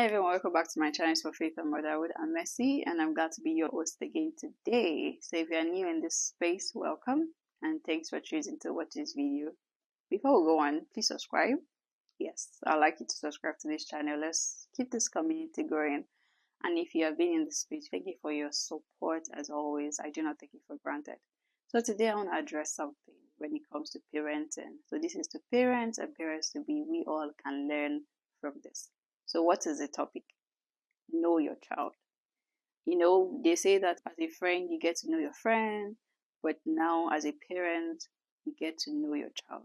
Hi everyone, welcome back to my channel for Faith and Motherhood. I'm Mercy and I'm glad to be your host again today. So if you're new in this space, welcome and thanks for choosing to watch this video. Before we go on, please subscribe. Yes, I'd like you to subscribe to this channel. Let's keep this community growing. And if you have been in this space, thank you for your support as always. I do not take it for granted. So today I want to address something when it comes to parenting. So this is to parents and parents to be. We all can learn from this. So what is the topic? Know your child. They say that as a friend, you get to know your friend, but now as a parent, you get to know your child.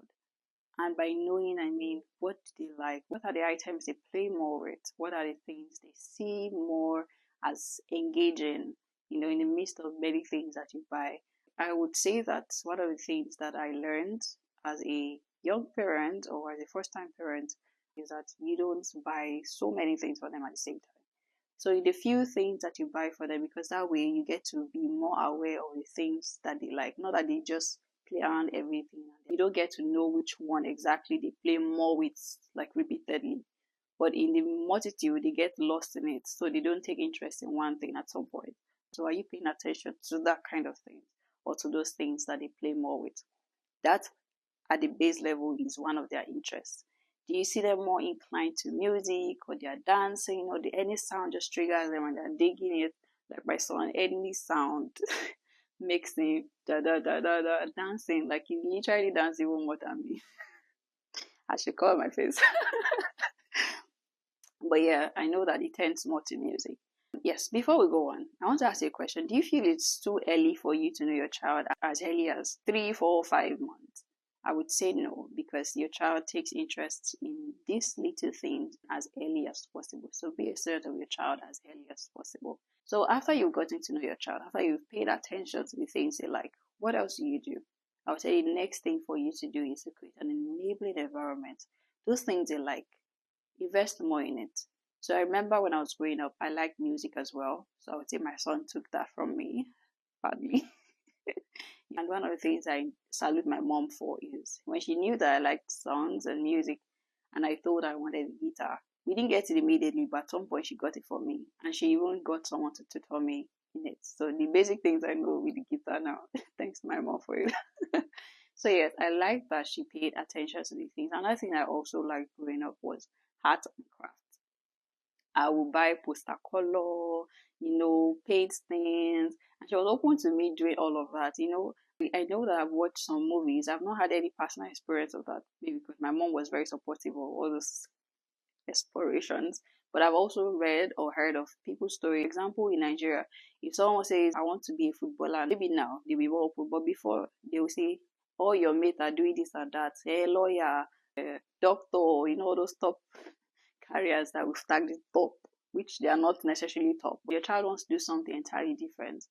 And by knowing, I mean, what do they like? What are the items they play more with? What are the things they see more as engaging, in the midst of many things that you buy? I would say that one of the things that I learned as a young parent or as a first-time parent is that you don't buy so many things for them at the same time. So the few things that you buy for them, because that way you get to be more aware of the things that they like, not that they just play around everything. You don't get to know which one exactly they play more with, like repeatedly. But in the multitude, they get lost in it, so they don't take interest in one thing at some point. So are you paying attention to that kind of thing, or to those things that they play more with? That, at the base level, is one of their interests. Do you see them more inclined to music, or they are dancing, or any sound just triggers them and they're digging it? Like my son, any sound makes him da da da da da dancing. Like he literally dances even more than me. I should cover my face. But yeah, I know that he tends more to music. Yes, before we go on, I want to ask you a question. Do you feel it's too early for you to know your child as early as 3, 4, 5 months? I would say no, because your child takes interest in these little things as early as possible. So be assured of your child as early as possible. So after you've gotten to know your child, after you've paid attention to the things they like, what else do you do? I would say the next thing for you to do is to create an enabling environment. Those things they like, invest more in it. So I remember when I was growing up, I liked music as well. So I would say my son took that from me, badly. And one of the things I salute my mom for is when she knew that I liked songs and music, and I told her I wanted a guitar. We didn't get it immediately, but at some point she got it for me. And she even got someone to tutor me in it. So the basic things I know with the guitar now. Thanks to my mom for it. So yes, I like that she paid attention to these things. Another thing I also liked growing up was art and craft. I would buy poster color, paint things, and she was open to me doing all of that. I know that I've watched some movies. I've not had any personal experience of that, maybe because my mom was very supportive of all those explorations. But I've also read or heard of people's story. For example, in Nigeria, if someone says, I want to be a footballer, maybe now they'll be more open, but before they will say, all your mates are doing this and that, hey, lawyer, doctor, all those top careers that we've tagged it top, which they are not necessarily top. But your child wants to do something entirely different.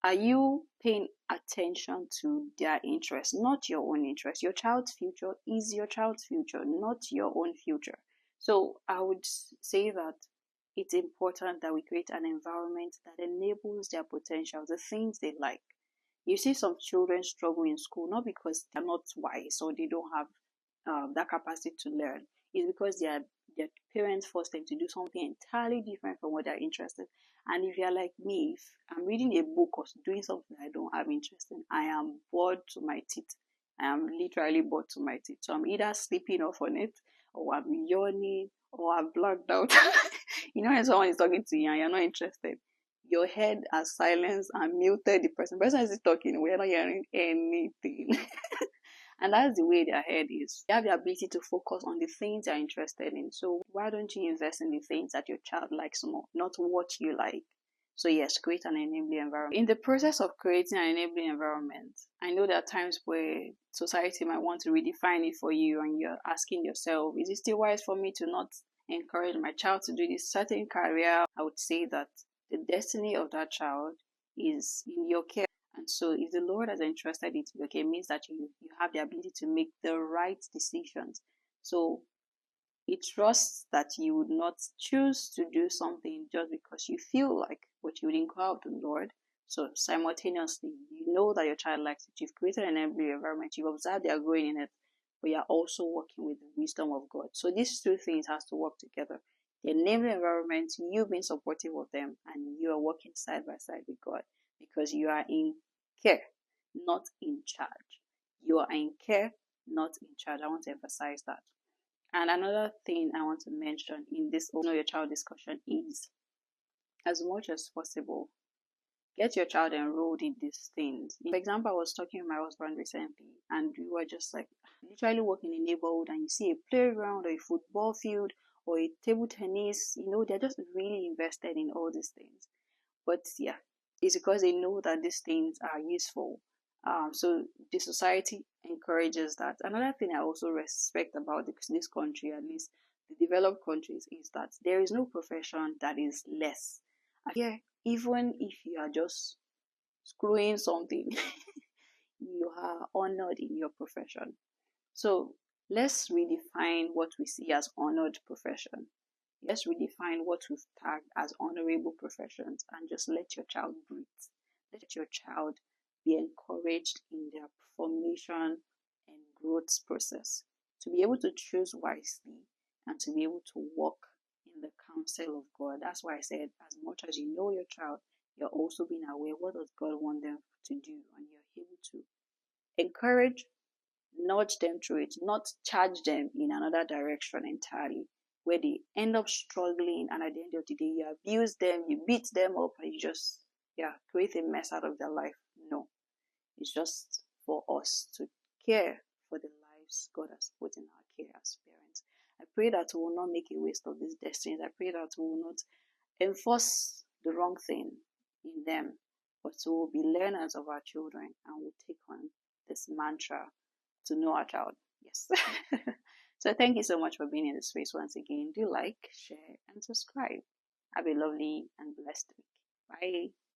Are you paying attention to their interest, not your own interest? Your child's future is your child's future, not your own future. So I would say that it's important that we create an environment that enables their potential, the things they like. You see some children struggle in school, not because they're not wise or they don't have that capacity to learn. It's because their parents force them to do something entirely different from what they're interested in. And if you're like me, if I'm reading a book or doing something I don't have interest in, I am bored to my teeth. I am literally bored to my teeth. So I'm either sleeping off on it, or I'm yawning, or I've blacked out. When someone is talking to you and you're not interested, your head has silenced and muted the person. The person is talking, we're not hearing anything. And that's the way their head is. You have the ability to focus on the things you're interested in. So why don't you invest in the things that your child likes more, not what you like? So yes, create an enabling environment. In the process of creating an enabling environment, I know there are times where society might want to redefine it for you and you're asking yourself, is it still wise for me to not encourage my child to do this certain career? I would say that the destiny of that child is in your care. And so if the Lord has entrusted it to you, it means that you have the ability to make the right decisions. So it trusts that you would not choose to do something just because you feel like, but you would inquire of the Lord. So simultaneously, you know that your child likes it. You've created an environment. You've observed they are growing in it, but you're also working with the wisdom of God. So these two things has to work together. The enabling environment, you being supportive of them, and you are working side by side with God because you are in care, not in charge. You are in care, not in charge. I want to emphasize that. And another thing I want to mention in this Know Your Child discussion is, as much as possible, get your child enrolled in these things. For example, I was talking with my husband recently, and we were just like literally walking in a neighborhood, and you see a playground or a football field or a table tennis. They're just really invested in all these things. But yeah, it's because they know that these things are useful. So the society encourages that. Another thing I also respect about this country, at least the developed countries, is that there is no profession that is less. Here, even if you are just screwing something, you are honored in your profession. So let's redefine what we see as honored profession. Let's redefine what we've tagged as honorable professions and just let your child breathe. Let your child be encouraged in their formation and growth process to be able to choose wisely and to be able to walk in the counsel of God. That's why I said, as much as you know your child, you're also being aware what does God want them to do, and you're able to encourage, nudge them through it, not charge them in another direction entirely, where they end up struggling, and at the end of the day, you abuse them, you beat them up, and you just create a mess out of their life. No, it's just for us to care for the lives God has put in our care as parents. I pray that we will not make a waste of these destinies. I pray that we will not enforce the wrong thing in them, but we will be learners of our children and will take on this mantra to know our child. Yes. So thank you so much for being in the space once again. Do like, share, and subscribe. Have a lovely and blessed week. Bye.